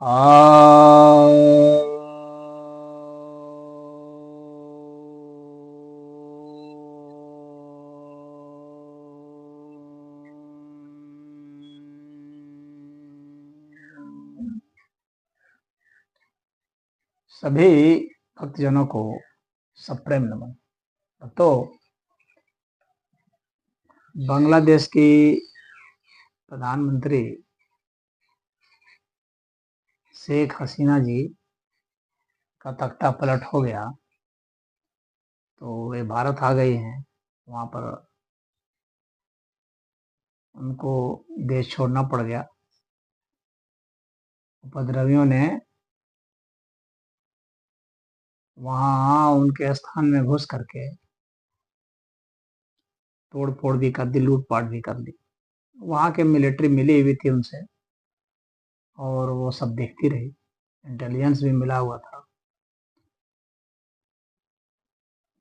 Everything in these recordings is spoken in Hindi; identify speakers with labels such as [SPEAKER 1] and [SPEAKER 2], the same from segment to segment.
[SPEAKER 1] आ सभी भक्तजनों को सप्रेम नमन। तो बांग्लादेश की प्रधानमंत्री शेख हसीना जी का तख्ता पलट हो गया, तो वे भारत आ गई हैं। वहाँ पर उनको देश छोड़ना पड़ गया। उपद्रवियों ने वहाँ उनके स्थान में घुस करके तोड़ फोड़ भी कर दी, लूट पाट भी कर दी। वहाँ के मिलिट्री मिली हुई थी उनसे और वो सब देखती रही, इंटेलिजेंस भी मिला हुआ था।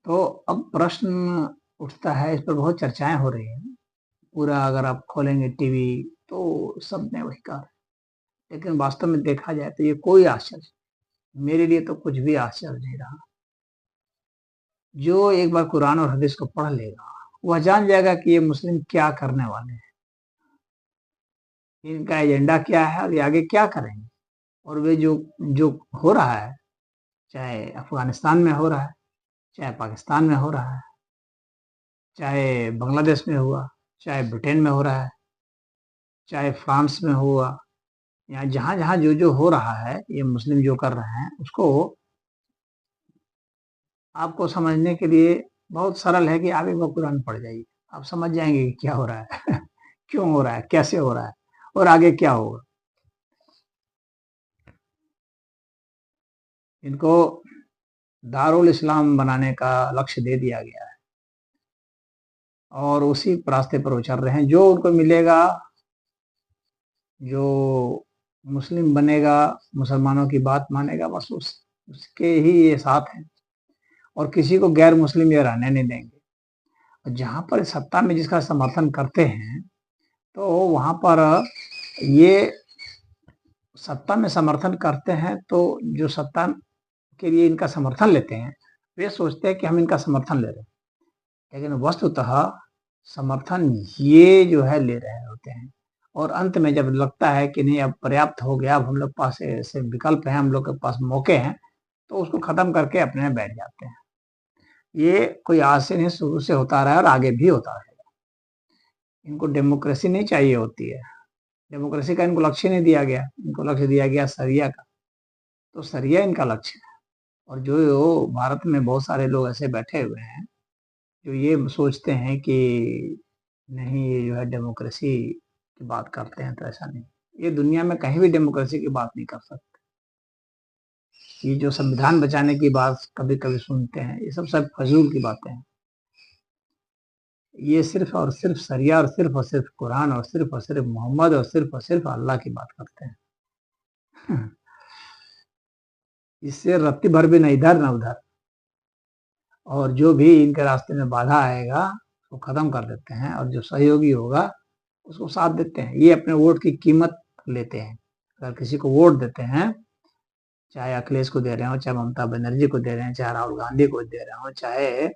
[SPEAKER 1] तो अब प्रश्न उठता है, इस पर बहुत चर्चाएं हो रही हैं। पूरा अगर आप खोलेंगे टीवी तो सब ने वही कहा, लेकिन वास्तव में देखा जाए तो ये कोई आश्चर्य, मेरे लिए तो कुछ भी आश्चर्य नहीं रहा। जो एक बार कुरान और हदीस को पढ़ लेगा वह जान जाएगा कि ये मुस्लिम क्या करने वाले हैं, इनका एजेंडा क्या है और ये आगे क्या करेंगे। और वे जो जो हो रहा है, चाहे अफगानिस्तान में हो रहा है, चाहे पाकिस्तान में हो रहा है, चाहे बांग्लादेश में हुआ, चाहे ब्रिटेन में हो रहा है, चाहे फ्रांस में हुआ, या जहां जहां जो जो हो रहा है, ये मुस्लिम जो कर रहे हैं उसको आपको समझने के लिए बहुत सरल है कि आप एक बार कुरान पढ़ जाइए, आप समझ जाएंगे कि क्या हो रहा है क्यों हो रहा है, कैसे हो रहा है और आगे क्या होगा। इनको दारुल इस्लाम बनाने का लक्ष्य दे दिया गया है और उसी रास्ते पर वो चल रहे हैं। जो उनको मिलेगा, जो मुस्लिम बनेगा, मुसलमानों की बात मानेगा, बस उसके ही ये साथ हैं और किसी को गैर मुस्लिम ये रहने नहीं देंगे। और जहाँ पर सत्ता में जिसका समर्थन करते हैं, तो वहाँ पर ये सत्ता में समर्थन करते हैं, तो जो सत्ता के लिए इनका समर्थन लेते हैं वे सोचते हैं कि हम इनका समर्थन ले रहे हैं, लेकिन वस्तुतः समर्थन ये जो है ले रहे होते हैं। और अंत में जब लगता है कि नहीं अब पर्याप्त हो गया, अब हम लोग पास ऐसे विकल्प हैं, हम लोग के पास मौके हैं, तो उसको खत्म करके अपने में बैठ जाते हैं। ये कोई आज से नहीं, शुरू से होता रहा है और आगे भी होता रहेगा। इनको डेमोक्रेसी नहीं चाहिए होती है, डेमोक्रेसी का इनको लक्ष्य नहीं दिया गया, इनको लक्ष्य दिया गया सरिया का, तो सरिया इनका लक्ष्य है। और जो भारत में बहुत सारे लोग ऐसे बैठे हुए हैं जो ये सोचते हैं कि नहीं ये जो है डेमोक्रेसी की बात करते हैं, तो ऐसा नहीं, ये दुनिया में कहीं भी डेमोक्रेसी की बात नहीं कर सकते। ये जो संविधान बचाने की बात कभी कभी सुनते हैं, ये सब फजूल की बातें हैं। ये सिर्फ और सिर्फ सरिया और सिर्फ कुरान और सिर्फ मोहम्मद और सिर्फ अल्लाह की बात करते हैं इससे रत्ती भर भी न इधर न उधर। और जो भी इनके रास्ते में बाधा आएगा उसको खत्म कर देते हैं, और जो सहयोगी होगा उसको साथ देते हैं। ये अपने वोट की कीमत लेते हैं। अगर किसी को वोट देते हैं, चाहे अखिलेश को दे रहे हो, चाहे ममता बनर्जी को दे रहे हैं, चाहे राहुल गांधी को दे रहे हो, चाहे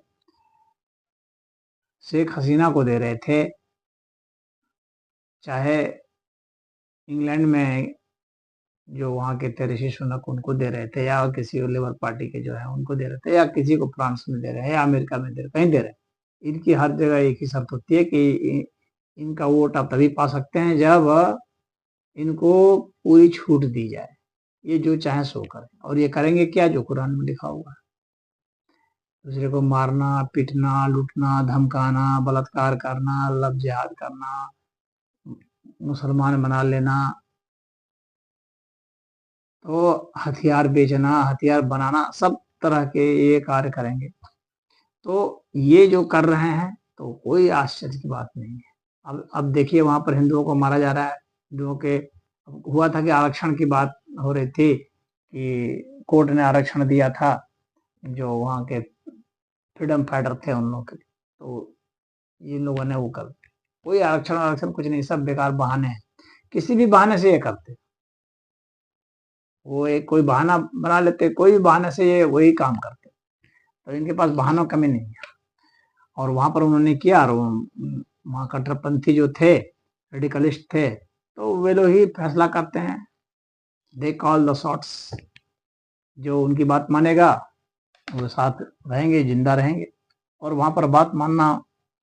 [SPEAKER 1] शेख हसीना को दे रहे थे, चाहे इंग्लैंड में जो वहाँ के थे ऋषि सुनक उनको दे रहे थे, या किसी लेबर पार्टी के जो है उनको दे रहे थे, या किसी को फ्रांस में दे रहे हैं, या अमेरिका में दे रहे, कहीं दे रहे हैं, इनकी हर जगह एक ही शर्त होती है कि इनका वोट आप तभी पा सकते हैं जब इनको पूरी छूट दी जाए, ये जो चाहे सो करें। और ये करेंगे क्या? जो कुरान में लिखा हुआ है, दूसरे को मारना, पीटना, लूटना, धमकाना, बलात्कार करना, लव जिहाद करना, मुसलमान बना लेना, तो हथियार बेचना, हथियार बनाना, सब तरह के ये कार्य करेंगे। तो ये जो कर रहे हैं तो कोई आश्चर्य की बात नहीं है। अब देखिए वहां पर हिंदुओं को मारा जा रहा है। हिंदुओं के हुआ था कि आरक्षण की बात हो रही थी कि कोर्ट ने आरक्षण दिया था जो वहाँ के फ्रीडम फाइटर थे उन लोगों के लिए, तो इन लोगों ने वो कर दिया। कोई आरक्षण आरक्षण कुछ नहीं, सब बेकार बहाने हैं, किसी भी बहाने से ये करते। वो एक कोई बहाना बना लेते, कोई भी बहाने से ये वही काम करते, तो इनके पास बहानों कमी नहीं है। और वहां पर उन्होंने किया, और वहाँ कट्टरपंथी जो थे, रेडिकलिस्ट थे, तो वे लोग ही फैसला करते हैं, दे कॉल द शॉट्स। जो उनकी बात मानेगा वो साथ रहेंगे, जिंदा रहेंगे। और वहां पर बात मानना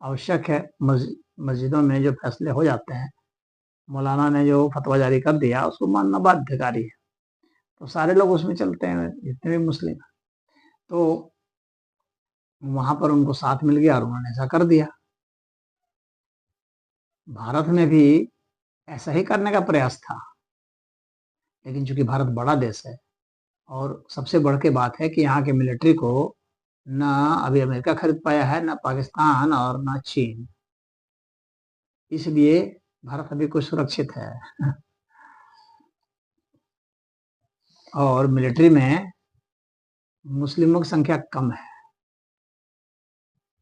[SPEAKER 1] आवश्यक है। मस्जिदों में जो फैसले हो जाते हैं, मौलाना ने जो फतवा जारी कर दिया उसको मानना बाध्यकारी है, तो सारे लोग उसमें चलते हैं, जितने भी मुस्लिम। तो वहां पर उनको साथ मिल गया और उन्होंने ऐसा कर दिया। भारत में भी ऐसा ही करने का प्रयास था, लेकिन चूंकि भारत बड़ा देश है, और सबसे बढ़ के बात है कि यहाँ के मिलिट्री को ना अभी अमेरिका खरीद पाया है, ना पाकिस्तान और ना चीन, इसलिए भारत अभी कुछ सुरक्षित है। और मिलिट्री में मुस्लिमों की संख्या कम है।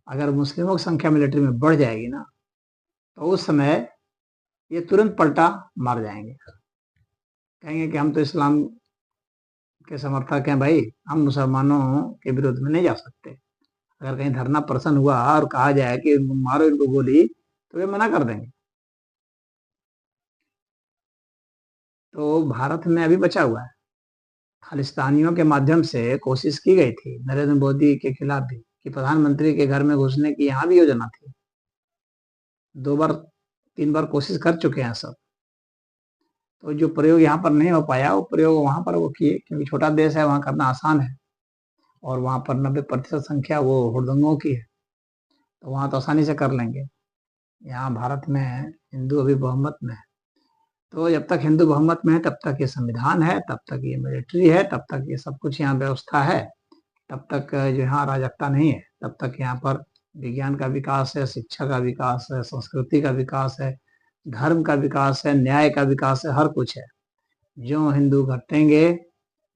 [SPEAKER 1] अगर मुस्लिमों की संख्या मिलिट्री में बढ़ जाएगी ना, तो उस समय ये तुरंत पलटा मार जाएंगे, कहेंगे कि हम तो इस्लाम के समर्थक हैं भाई, हम मुसलमानों के विरोध में नहीं जा सकते। अगर कहीं धरना प्रदर्शन हुआ और कहा जाए कि मारो इनको गोली, तो वे मना कर देंगे। तो भारत में अभी बचा हुआ है। खालिस्तानियों के माध्यम से कोशिश की गई थी नरेंद्र मोदी के खिलाफ भी, कि प्रधानमंत्री के घर में घुसने की यहाँ भी योजना थी। 2 बार 3 बार कोशिश कर चुके हैं सब। तो जो प्रयोग यहाँ पर नहीं हो पाया, वो प्रयोग वहां पर वो किए, क्योंकि छोटा देश है, वहां करना आसान है। और वहां पर 90% संख्या वो हुड़दंगों की है, तो वहां तो आसानी से कर लेंगे। यहाँ भारत में हिंदू अभी बहुमत में है, तो जब तक हिंदू बहुमत में है तब तक ये संविधान है, तब तक ये मिलिट्री है, तब तक ये सब कुछ यहाँ व्यवस्था है, तब तक जो यहाँ अराजकता नहीं है, तब तक यहाँ पर विज्ञान का विकास है, शिक्षा का विकास है, संस्कृति का विकास है, धर्म का विकास है, न्याय का विकास है, हर कुछ है। जो हिंदू घटेंगे,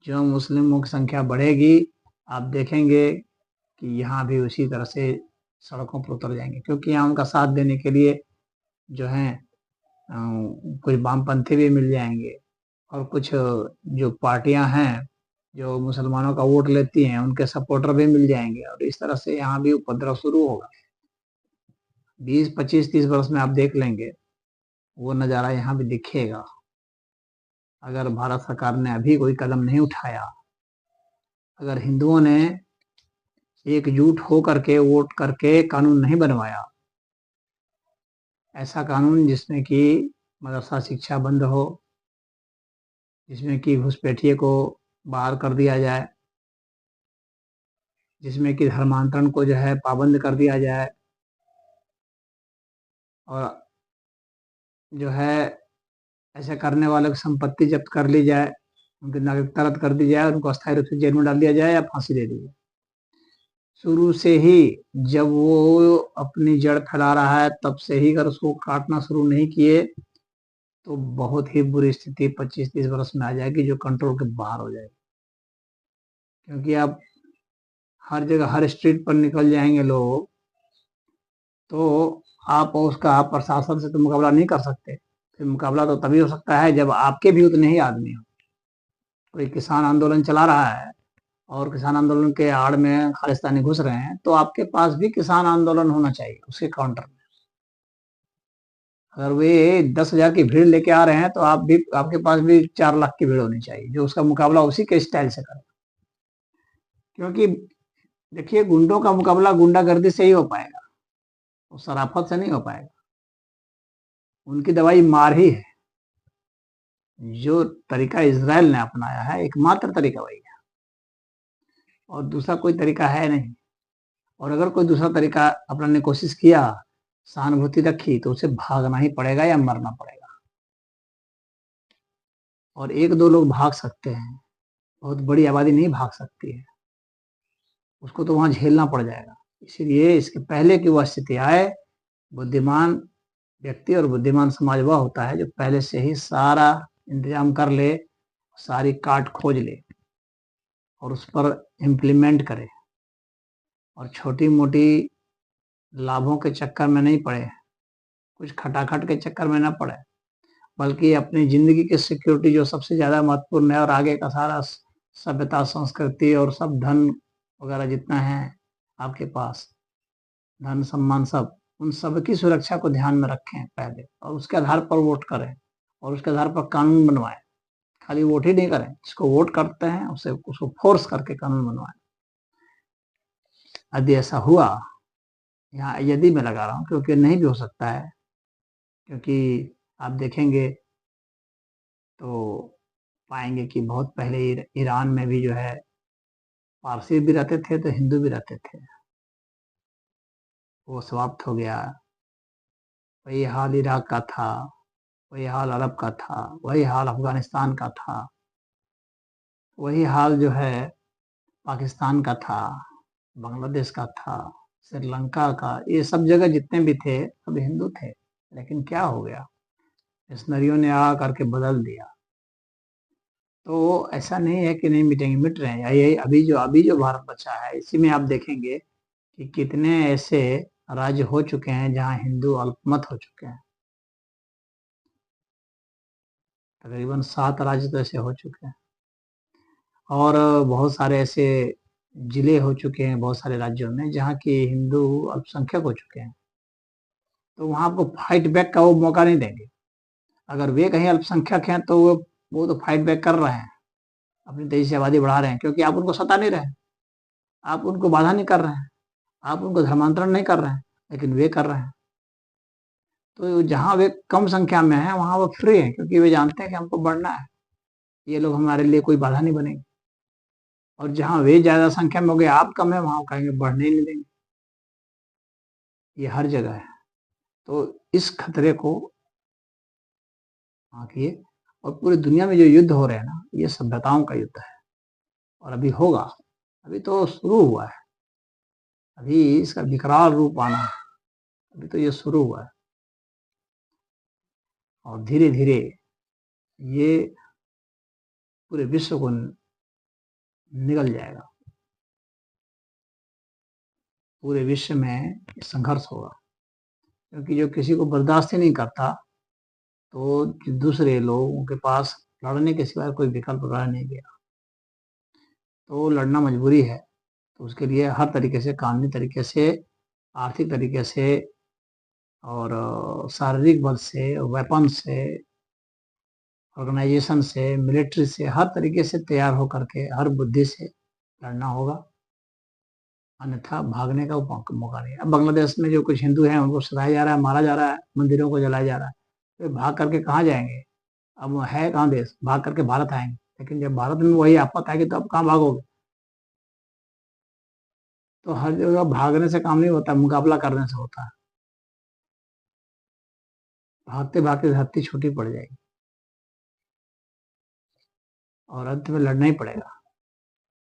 [SPEAKER 1] जो मुस्लिमों की संख्या बढ़ेगी, आप देखेंगे कि यहाँ भी उसी तरह से सड़कों पर उतर जाएंगे, क्योंकि यहाँ उनका साथ देने के लिए जो है कुछ वामपंथी भी मिल जाएंगे, और कुछ जो पार्टियां हैं जो मुसलमानों का वोट लेती हैं, उनके सपोर्टर भी मिल जाएंगे, और इस तरह से यहाँ भी उपद्रव शुरू होगा। 20 25 30 वर्ष में आप देख लेंगे, वो नज़ारा यहाँ भी दिखेगा। अगर भारत सरकार ने अभी कोई कदम नहीं उठाया, अगर हिंदुओं ने एकजुट हो करके वोट करके कानून नहीं बनवाया, ऐसा कानून जिसमें कि मदरसा शिक्षा बंद हो, जिसमें कि घुसपैठिए को बाहर कर दिया जाए, जिसमें कि धर्मांतरण को जो है पाबंद कर दिया जाए, और जो है ऐसे करने वालों की संपत्ति जब्त कर ली जाए, उनकी नागरिकता रद्द कर दी जाए, उनको अस्थायी रूप से जेल में डाल दिया जाए या फांसी दे दी जाए। शुरू से ही जब वो अपनी जड़ फैला रहा है, तब से ही अगर उसको काटना शुरू नहीं किए, तो बहुत ही बुरी स्थिति 25 30 वर्ष में आ जाएगी, जो कंट्रोल के बाहर हो जाएगी। क्योंकि अब हर जगह हर स्ट्रीट पर निकल जाएंगे लोग, तो आप प्रशासन से तो मुकाबला नहीं कर सकते। फिर मुकाबला तो तभी हो सकता है जब आपके भी उतने ही आदमी हो। कोई किसान आंदोलन चला रहा है और किसान आंदोलन के आड़ में खालिस्तानी घुस रहे हैं, तो आपके पास भी किसान आंदोलन होना चाहिए उसके काउंटर में। अगर वे 10,000 की भीड़ लेके आ रहे हैं, तो आपके पास भी 4 लाख की भीड़ होनी चाहिए, जो उसका मुकाबला उसी के स्टाइल से करे। क्योंकि देखिए, गुंडों का मुकाबला गुंडागर्दी से ही हो पाएगा, वो शराफत से नहीं हो पाएगा। उनकी दवाई मार ही है। जो तरीका इजराइल ने अपनाया है, एकमात्र तरीका वही है, और दूसरा कोई तरीका है नहीं। और अगर कोई दूसरा तरीका अपनाने की कोशिश किया, सहानुभूति रखी, तो उसे भागना ही पड़ेगा या मरना पड़ेगा। और 1 2 लोग भाग सकते हैं, बहुत बड़ी आबादी नहीं भाग सकती है, उसको तो वहां झेलना पड़ जाएगा। इसीलिए इसके पहले कि वह स्थिति आए, बुद्धिमान व्यक्ति और बुद्धिमान समाज वह होता है जो पहले से ही सारा इंतजाम कर ले, सारी काट खोज ले और उस पर इम्प्लीमेंट करे, और छोटी मोटी लाभों के चक्कर में नहीं पड़े, कुछ खटाखट के चक्कर में ना पड़े, बल्कि अपनी ज़िंदगी की सिक्योरिटी जो सबसे ज़्यादा महत्वपूर्ण है और आगे का सारा सभ्यता, संस्कृति और सब धन वगैरह जितना है आपके पास, धन, सम्मान सब, उन सब की सुरक्षा को ध्यान में रखें पहले और उसके आधार पर वोट करें और उसके आधार पर कानून बनवाएँ। खाली वोट ही नहीं करें, जिसको वोट करते हैं उसे उसको फ़ोर्स करके कानून बनवाएँ। यदि ऐसा हुआ, यहाँ यदि मैं लगा रहा हूँ क्योंकि नहीं भी हो सकता है, क्योंकि आप देखेंगे तो पाएँगे कि बहुत पहले ईरान में भी जो है पारसी भी रहते थे तो हिंदू भी रहते थे। वो समाप्त हो गया। वही हाल इराक का था, वही हाल अरब का था, वही हाल अफ़गानिस्तान का था, वही हाल जो है पाकिस्तान का था, बांग्लादेश का था, श्रीलंका का, ये सब जगह जितने भी थे सब हिंदू थे। लेकिन क्या हो गया? मिशनरियों ने आ करके बदल दिया। तो ऐसा नहीं है कि नहीं मिटेंगे, मिट रहे हैं। ये अभी जो भारत बचा है, इसी में आप देखेंगे कि कितने ऐसे राज्य हो चुके हैं जहाँ हिंदू अल्पमत हो चुके हैं। तकरीबन 7 राज्य तो ऐसे हो चुके हैं और बहुत सारे ऐसे जिले हो चुके हैं बहुत सारे राज्यों में जहाँ की हिंदू अल्पसंख्यक हो चुके हैं। तो वहाँ आपको फाइट बैक का वो मौका नहीं देंगे। अगर वे कहीं अल्पसंख्यक हैं तो वो तो फाइट बैक कर रहे हैं, अपनी तेजी से आबादी बढ़ा रहे हैं, क्योंकि आप उनको सता नहीं रहे हैं, आप उनको बाधा नहीं कर रहे हैं, आप उनको धर्मांतरण नहीं कर रहे हैं, लेकिन वे कर रहे हैं। तो जहाँ वे कम संख्या में हैं वहाँ वो फ्री हैं, क्योंकि वे जानते हैं कि हमको बढ़ना है, ये लोग हमारे लिए कोई बाधा नहीं बनेंगे। और जहाँ वे ज़्यादा संख्या में हो गए, आप कम है, वहाँ वो कहेंगे बढ़ने ही नहीं देंगे। ये हर जगह है। तो इस खतरे को आँकिए। और पूरी दुनिया में जो युद्ध हो रहे हैं ना, ये सभ्यताओं का युद्ध है और अभी होगा। अभी तो शुरू हुआ है, अभी इसका विकराल रूप आना है, अभी तो ये शुरू हुआ है और धीरे-धीरे ये पूरे विश्व को निगल जाएगा। पूरे विश्व में संघर्ष होगा, क्योंकि जो किसी को बर्दाश्त ही नहीं करता, तो दूसरे लोगों के पास लड़ने के सिवाय कोई विकल्प रह नहीं गया। तो लड़ना मजबूरी है, तो उसके लिए हर तरीके से, कानूनी तरीके से, आर्थिक तरीके से और शारीरिक बल से, वेपन से, ऑर्गेनाइजेशन से, मिलिट्री से, हर तरीके से तैयार होकर के, हर बुद्धि से लड़ना होगा, अन्यथा भागने का मौका नहीं है। अब बांग्लादेश में जो कुछ हिंदू हैं उनको सताया जा रहा है, मारा जा रहा है, मंदिरों को जलाया जा रहा है, तो भाग करके कहाँ जाएंगे? अब है कहाँ देश? भाग करके भारत आएंगे, लेकिन जब भारत में वही आफत आएगी तो अब कहाँ भागोगे? तो हर जगह भागने से काम नहीं होता, मुकाबला करने से होता है। भागते भागते धरती छोटी पड़ जाएगी और अंत में लड़ना ही पड़ेगा।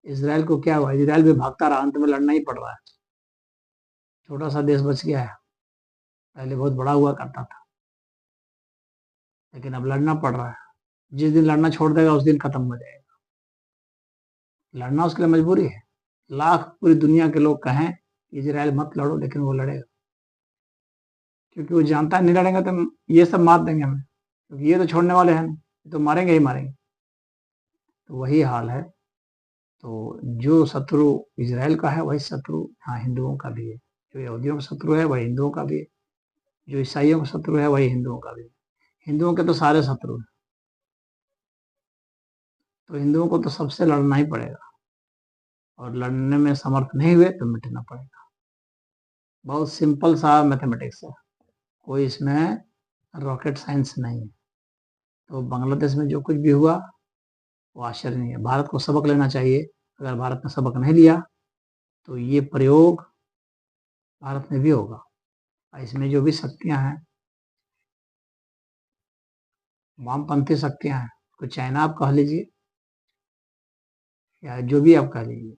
[SPEAKER 1] इसराइल को क्या हुआ? इसराइल भी भागता रहा, अंत में लड़ना ही पड़ रहा है। छोटा सा देश बच गया है, पहले बहुत बड़ा हुआ करता था, लेकिन अब लड़ना पड़ रहा है। जिस दिन लड़ना छोड़ देगा उस दिन खत्म हो जाएगा। लड़ना उसके लिए मजबूरी है। लाख पूरी दुनिया के लोग कहें इजराइल मत लड़ो, लेकिन वो लड़ेगा, क्योंकि वो जानता है नहीं लड़ेंगे तो ये सब मार देंगे हमें, क्योंकि ये तो छोड़ने वाले हैं नहीं, तो मारेंगे ही मारेंगे। तो वही हाल है। तो जो शत्रु इजराइल का है वही शत्रु हाँ हिंदुओं का भी है। जो यहूदियों का शत्रु है वही हिंदुओं का भी है, जो ईसाइयों का शत्रु है वही हिंदुओं का भी है। हिंदुओं के तो सारे शत्रु हैं, तो हिंदुओं को तो सबसे लड़ना ही पड़ेगा और लड़ने में समर्थ नहीं हुए तो मिटना पड़ेगा। बहुत सिंपल सा मैथमेटिक्स है, कोई इसमें रॉकेट साइंस नहीं है। तो बांग्लादेश में जो कुछ भी हुआ वो आश्चर्य नहीं है। भारत को सबक लेना चाहिए। अगर भारत ने सबक नहीं लिया तो ये प्रयोग भारत में भी होगा। इसमें जो भी शक्तियां हैं, वामपंथी शक्तियां हैं, तो चाइना आप कह लीजिए या जो भी आप कह लीजिए,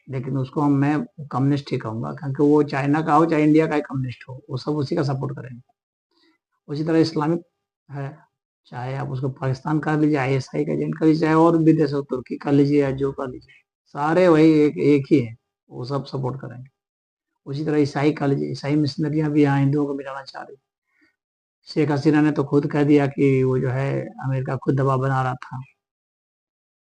[SPEAKER 1] लेकिन उसको मैं कम्युनिस्ट ही कहूँगा, क्योंकि वो चाइना का हो चाहे इंडिया का ही कम्युनिस्ट हो, वो सब उसी का सपोर्ट करेंगे। उसी तरह इस्लामिक है, चाहे आप उसको पाकिस्तान कर लीजिए, ISI का एजेंट कर लीजिए, चाहे और भी देश हो, तुर्की कर लीजिए या जो कर लीजिए, सारे वही एक ही है, वो सब सपोर्ट करेंगे। उसी तरह ईसाई कर लीजिए, ईसाई मिशनरियाँ भी यहाँ हिंदुओं को मिलाना चाह रही। शेख हसीना ने तो खुद कह दिया कि वो जो है अमेरिका खुद दबाव बना रहा था,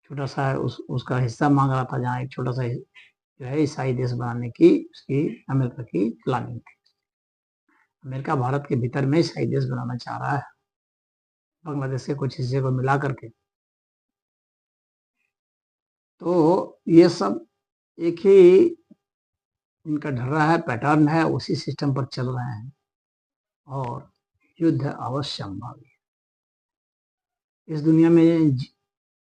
[SPEAKER 1] छोटा सा उसका हिस्सा मांग रहा था, जहाँ एक छोटा सा जो है ईसाई देश बनाने की उसकी अमेरिका की प्लानिंग थी। अमेरिका भारत के भीतर में ईसाई देश बनाना चाह रहा है, बांग्लादेश के कुछ हिस्से को मिला करके। तो ये सब एक ही इनका ढल रहा है, पैटर्न है, उसी सिस्टम पर चल रहे हैं और युद्ध अवश्य संभव है। इस दुनिया में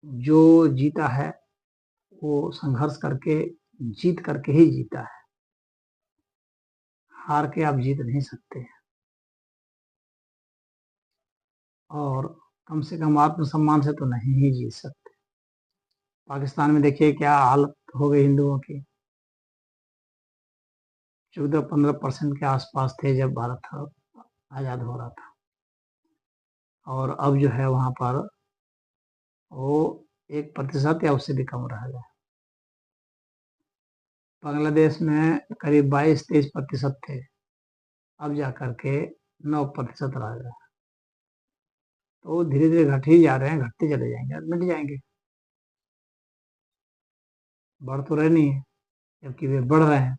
[SPEAKER 1] जो जीता है वो संघर्ष करके जीत करके ही जीता है, हार के आप जीत नहीं सकते। और कम से कम आत्मसम्मान से तो नहीं ही जीत सकते। पाकिस्तान में देखिए क्या हालत हो गई हिंदुओं की। 14-15% के आसपास थे जब भारत आजाद हो रहा था, और अब जो है वहां पर वो 1% या उससे भी कम रह गया। बांग्लादेश में करीब 22-23% थे, अब जाकर के 9% रह गए। तो धीरे धीरे घट ही जा रहे हैं, घटते चले जाएंगे, मिट जाएंगे, बढ़ तो रहे नहीं है, जबकि वे बढ़ रहे हैं।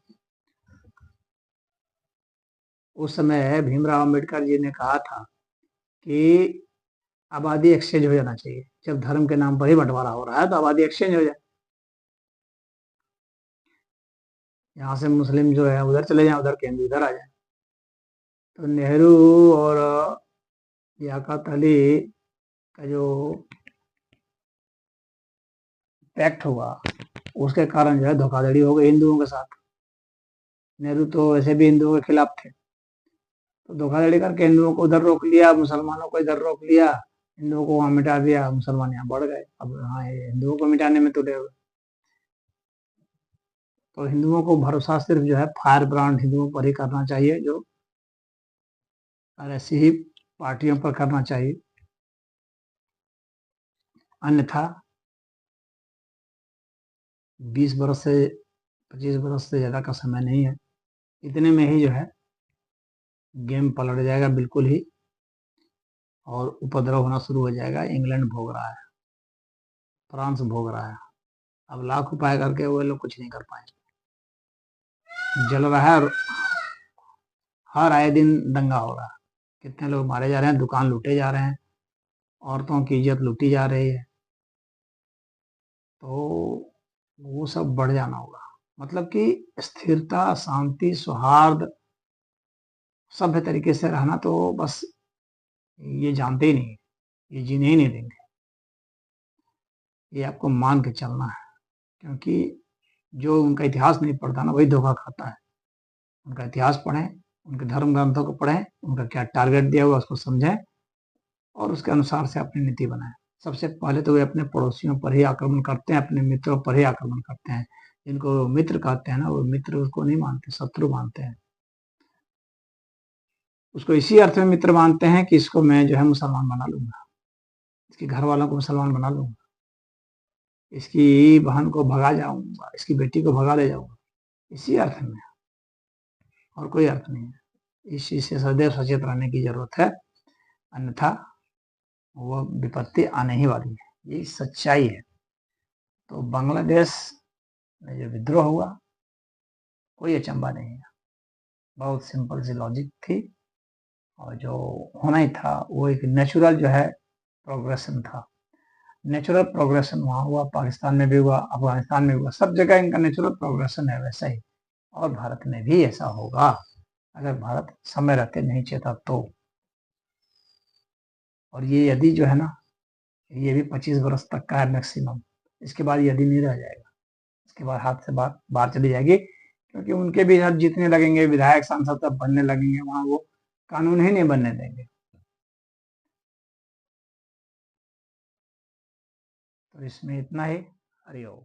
[SPEAKER 1] उस समय भीमराव अम्बेडकर जी ने कहा था कि आबादी एक्सचेंज हो जाना चाहिए। जब धर्म के नाम पर ही बंटवारा हो रहा है तो आबादी एक्सचेंज हो जाए, यहाँ से मुस्लिम जो है उधर चले जाए, उधर के हिंदू इधर आ जाए। तो नेहरू और लियाकत अली का जो पैक्ट हुआ, उसके कारण जो है धोखाधड़ी हो गई हिंदुओं के साथ। नेहरू तो वैसे भी हिंदुओं के खिलाफ थे, तो धोखाधड़ी करके हिंदुओं को उधर रोक लिया, मुसलमानों को इधर रोक लिया, हिंदुओं को वहां मिटा दिया, मुसलमान यहाँ बढ़ गए। अब हाँ, हिंदुओं को मिटाने में तुले हुए। तो हिंदुओं को भरोसा सिर्फ जो है फायर ब्रांड हिंदुओं पर ही करना चाहिए, जो और ऐसी ही पार्टियों पर करना चाहिए, अन्यथा 20 बरस से 25 बरस से ज़्यादा का समय नहीं है, इतने में ही जो है गेम पलट जाएगा बिल्कुल ही, और उपद्रव होना शुरू हो जाएगा। इंग्लैंड भोग रहा है, फ्रांस भोग रहा है, अब लाख उपाय करके वो लोग कुछ नहीं कर पाएंगे। जल रहा है और हर आए दिन दंगा हो रहा है, कितने लोग मारे जा रहे हैं, दुकान लूटे जा रहे हैं, औरतों की इज्जत लूटी जा रही है। तो वो सब बढ़ जाना होगा, मतलब कि स्थिरता, शांति, सौहार्द, सभ्य तरीके से रहना तो बस ये जानते ही नहीं, ये जीने ही नहीं देंगे। ये आपको मान के चलना है, क्योंकि जो उनका इतिहास नहीं पढ़ता ना वही धोखा खाता है। उनका इतिहास पढ़ें, उनके धर्म ग्रंथों को पढ़ें, उनका क्या टारगेट दिया हुआ उसको समझें और उसके अनुसार से अपनी नीति बनाएं। सबसे पहले तो वे अपने पड़ोसियों पर ही आक्रमण करते हैं, अपने मित्रों पर ही आक्रमण करते हैं। जिनको मित्र कहते हैं ना, वो मित्र उसको नहीं मानते, शत्रु मानते हैं। उसको इसी अर्थ में मित्र मानते हैं कि इसको मैं जो है मुसलमान बना लूंगा, इसके घर वालों को मुसलमान बना लूंगा, इसकी बहन को भगा जाऊंगा, इसकी बेटी को भगा ले जाऊंगा, इसी अर्थ में, और कोई अर्थ नहीं है। इस चीज से सदैव सचेत रहने की जरूरत है, अन्यथा वो विपत्ति आने ही वाली है, ये सच्चाई है। तो बांग्लादेश में जो विद्रोह हुआ कोई अचंभा नहीं है, बहुत सिंपल सी लॉजिक थी, और जो होना ही था वो एक नेचुरल जो है प्रोग्रेशन था। नेचुरल प्रोग्रेशन वहाँ हुआ, पाकिस्तान में भी हुआ, अफगानिस्तान में हुआ, सब जगह इनका नेचुरल प्रोग्रेशन है वैसा ही, और भारत में भी ऐसा होगा अगर भारत समय रहते नहीं चेता तो। और ये यदि जो है ना, ये भी 25 बरस तक का है मैक्सिमम, इसके बाद यदि नहीं रह जाएगा, इसके बाद हाथ से बाहर चली जाएगी, क्योंकि उनके भी हाथ जीतने लगेंगे, विधायक सांसद सब बनने लगेंगे, वहां वो कानून ही नहीं बनने देंगे। तो इसमें इतना ही। हरिओम।